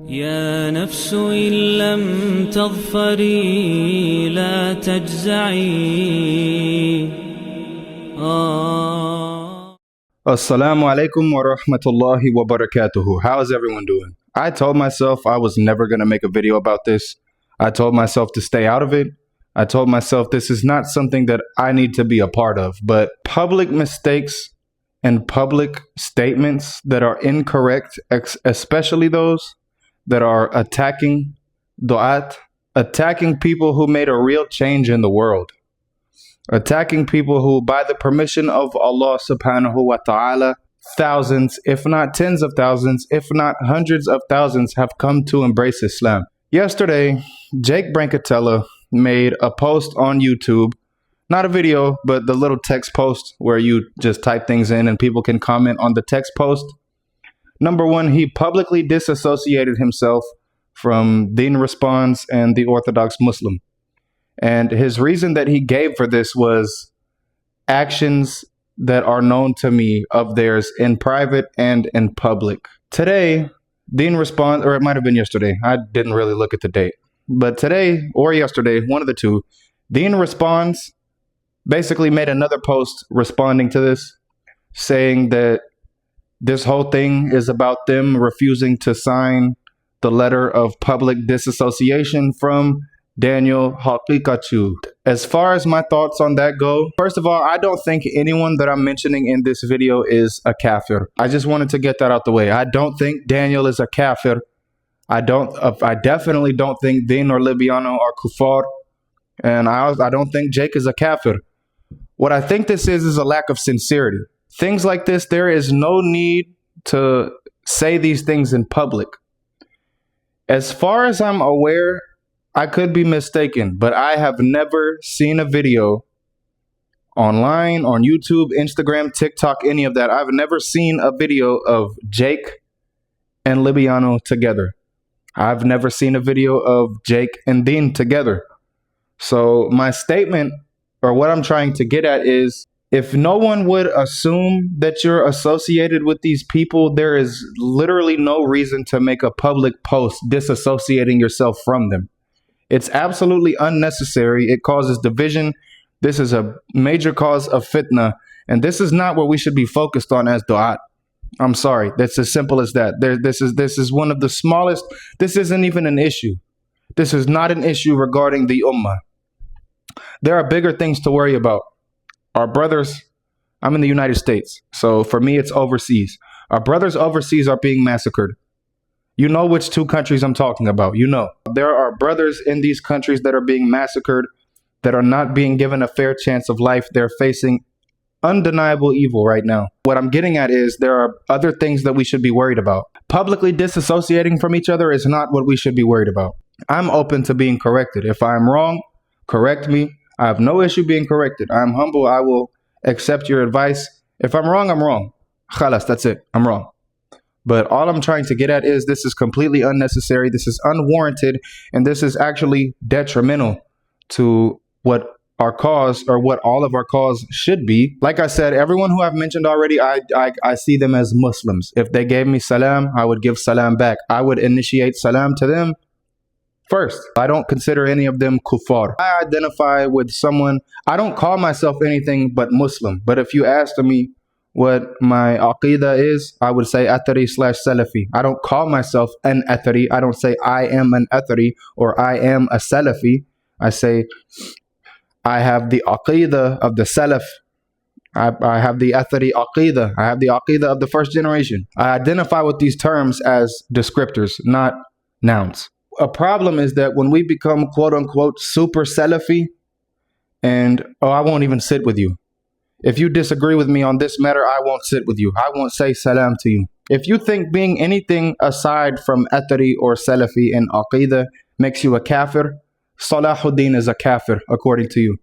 يا نفس إن لم تظفري لا تجزعي. Assalamu alaikum wa rahmatullahi wa barakatuhu. How is everyone doing? I told myself I was never going to make a video about this. I told myself to stay out of it. I told myself this is not something that I need to be a part of. But public mistakes and public statements that are incorrect, especially those that are attacking du'at, attacking people who made a real change in the world, attacking people who, by the permission of Allah subhanahu wa ta'ala, thousands, if not tens of thousands, if not hundreds of thousands have come to embrace Islam. Yesterday, Jake Brancatella made a post on YouTube, not a video, but the little text post where you just type things in and people can comment on the text post. Number one, he publicly disassociated himself from Deen Responds and the Orthodox Muslim. And his reason that he gave for this was actions that are known to me of theirs in private and in public. Today, Deen Responds, or it might have been yesterday. I didn't really look at the date. But today or yesterday, one of the two, Deen Responds basically made another post responding to this, saying that this whole thing is about them refusing to sign the letter of public disassociation from Daniel Haqiqatu. As far as my thoughts on that go, first of all, I don't think anyone that I'm mentioning in this video is a kafir. I just wanted to get that out the way. I don't think Daniel is a kafir. I definitely don't think Din or Libiano are kuffar. And I don't think Jake is a kafir. What I think this is a lack of sincerity. Things like this, there is no need to say these things in public. As far as I'm aware, I could be mistaken, but I have never seen a video online, on YouTube, Instagram, TikTok, any of that. I've never seen a video of Jake and Libiano together. I've never seen a video of Jake and Dean together. So my statement, or what I'm trying to get at, is if no one would assume that you're associated with these people, there is literally no reason to make a public post disassociating yourself from them. It's absolutely unnecessary. It causes division. This is a major cause of fitna. And this is not what we should be focused on as du'at. I'm sorry. That's as simple as that. This is one of the smallest. This isn't even an issue. This is not an issue regarding the ummah. There are bigger things to worry about. Our brothers, I'm in the United States. So for me, it's overseas. Our brothers overseas are being massacred. You know which two countries I'm talking about. You know. There are brothers in these countries that are being massacred, that are not being given a fair chance of life. They're facing undeniable evil right now. What I'm getting at is there are other things that we should be worried about. Publicly disassociating from each other is not what we should be worried about. I'm open to being corrected. If I'm wrong, correct me. I have no issue being corrected. I'm humble. I will accept your advice. If I'm wrong, I'm wrong. Khalas, that's it. I'm wrong. But all I'm trying to get at is this is completely unnecessary. This is unwarranted. And this is actually detrimental to what our cause, or what all of our cause should be. Like I said, everyone who I've mentioned already, I see them as Muslims. If they gave me salam, I would give salam back. I would initiate salam to them first. I don't consider any of them kuffar. I identify with someone. I don't call myself anything but Muslim. But if you asked me what my aqidah is, I would say Athari/Salafi. I don't call myself an Athari. I don't say I am an Athari or I am a Salafi. I say I have the aqidah of the Salaf. I have the Athari aqidah. I have the aqidah of the first generation. I identify with these terms as descriptors, not nouns. A problem is that when we become quote unquote super Salafi, and I won't even sit with you. If you disagree with me on this matter, I won't sit with you. I won't say salam to you. If you think being anything aside from Athari or Salafi and aqidah makes you a kafir, Salahuddin is a kafir according to you.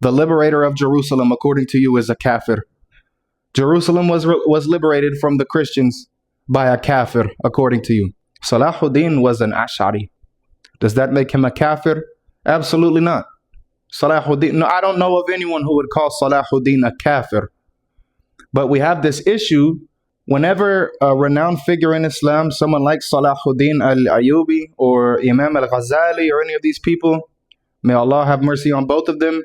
The liberator of Jerusalem according to you is a kafir. Jerusalem was liberated from the Christians by a kafir according to you. Salahuddin was an Ash'ari. Does that make him a kafir? Absolutely not. Salahuddin, no, I don't know of anyone who would call Salahuddin a kafir. But we have this issue Whenever a renowned figure in Islam, someone like Salahuddin al-Ayyubi or Imam al-Ghazali or any of these people, may Allah have mercy on both of them,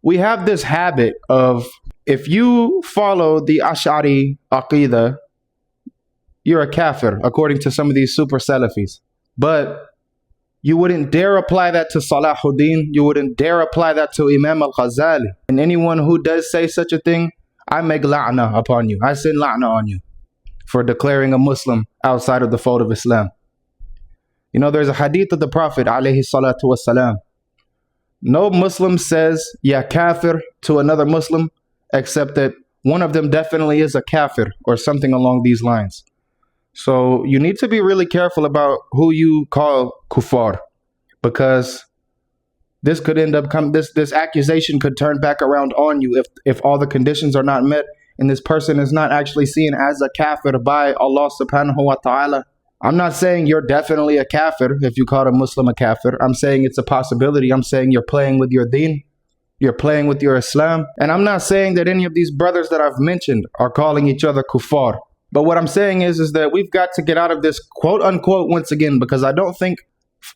we have this habit of, if you follow the Ash'ari Aqidah, you're a kafir, according to some of these super Salafis. But you wouldn't dare apply that to Salahuddin. You wouldn't dare apply that to Imam al-Ghazali. And anyone who does say such a thing, I make la'na upon you. I send la'na on you for declaring a Muslim outside of the fold of Islam. You know, there's a hadith of the Prophet alayhi salatu wasalam. No Muslim says, ya kafir, to another Muslim, except that one of them definitely is a kafir or something along these lines. So you need to be really careful about who you call kuffar, because this could end up this accusation could turn back around on you if all the conditions are not met and this person is not actually seen as a kafir by Allah subhanahu wa ta'ala. I'm not saying you're definitely a kafir if you call a Muslim a kafir. I'm saying it's a possibility. I'm saying you're playing with your deen. You're playing with your Islam. And I'm not saying that any of these brothers that I've mentioned are calling each other kuffar. But what I'm saying is that we've got to get out of this quote unquote once again, because I don't think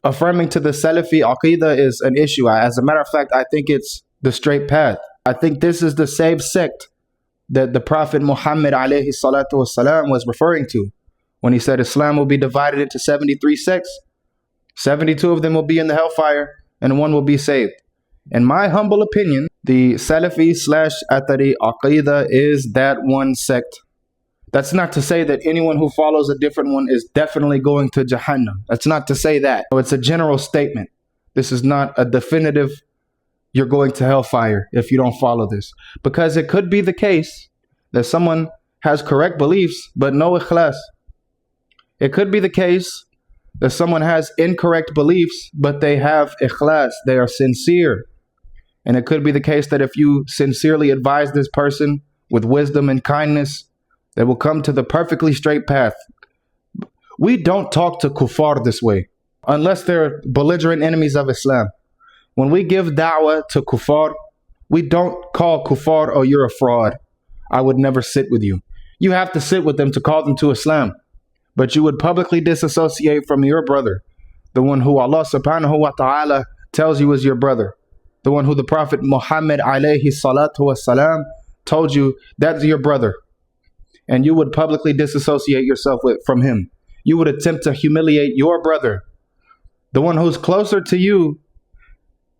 affirming to the Salafi Aqidah is an issue. As a matter of fact, I think it's the straight path. I think this is the same sect that the Prophet Muhammad alayhi salatu wasalam was referring to when he said Islam will be divided into 73 sects. 72 of them will be in the hellfire and one will be saved. In my humble opinion, the Salafi / Athari Aqidah is that one sect. That's not to say that anyone who follows a different one is definitely going to Jahannam. That's not to say that. It's a general statement. This is not a definitive, you're going to hellfire if you don't follow this. Because it could be the case that someone has correct beliefs, but no ikhlas. It could be the case that someone has incorrect beliefs, but they have ikhlas. They are sincere. And it could be the case that if you sincerely advise this person with wisdom and kindness, they will come to the perfectly straight path. We don't talk to kuffar this way, unless they're belligerent enemies of Islam. When we give da'wah to kuffar, we don't call kuffar, oh, you're a fraud. I would never sit with you. You have to sit with them to call them to Islam. But you would publicly disassociate from your brother, the one who Allah subhanahu wa ta'ala tells you is your brother, the one who the Prophet Muhammad alayhi salatu wasalam told you that's your brother. And you would publicly disassociate yourself from him. You would attempt to humiliate your brother, the one who's closer to you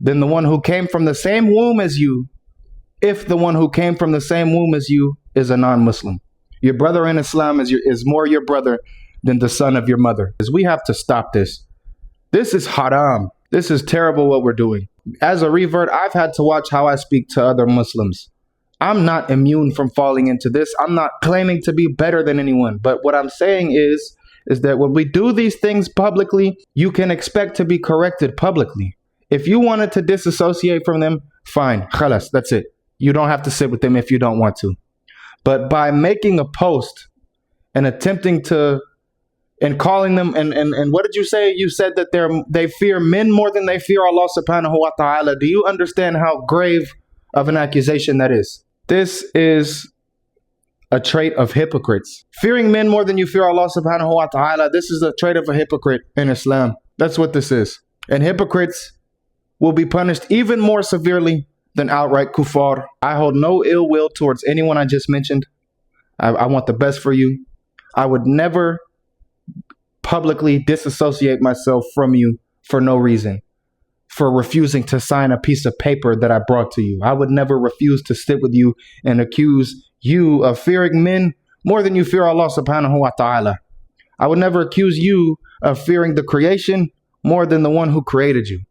than the one who came from the same womb as you, if the one who came from the same womb as you is a non-Muslim. Your brother in Islam is more your brother than the son of your mother. We have to stop this. This is haram. This is terrible what we're doing. As a revert, I've had to watch how I speak to other Muslims. I'm not immune from falling into this. I'm not claiming to be better than anyone. But what I'm saying is that when we do these things publicly, you can expect to be corrected publicly. If you wanted to disassociate from them, fine. Khalas, that's it. You don't have to sit with them if you don't want to. But by making a post and attempting to, and calling them, and what did you say? You said that they fear men more than they fear Allah subhanahu wa ta'ala. Do you understand how grave of an accusation that is? This is a trait of hypocrites. Fearing men more than you fear Allah subhanahu wa ta'ala, this is a trait of a hypocrite in Islam. That's what this is. And hypocrites will be punished even more severely than outright kuffar. I hold no ill will towards anyone I just mentioned. I want the best for you. I would never publicly disassociate myself from you for no reason, for refusing to sign a piece of paper that I brought to you. I would never refuse to sit with you and accuse you of fearing men more than you fear Allah subhanahu wa ta'ala. I would never accuse you of fearing the creation more than the one who created you,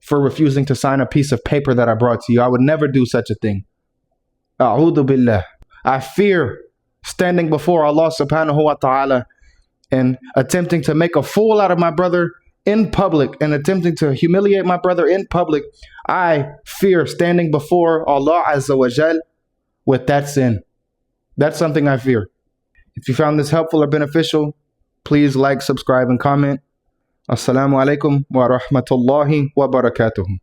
for refusing to sign a piece of paper that I brought to you. I would never do such a thing. A'udhu billah. I fear standing before Allah subhanahu wa ta'ala and attempting to make a fool out of my brother in public and attempting to humiliate my brother in public. I fear standing before Allah Azza wa Jal with that sin. That's something I fear. If you found this helpful or beneficial, please like, subscribe, and comment. Assalamu alaikum wa rahmatullahi wa barakatuhu.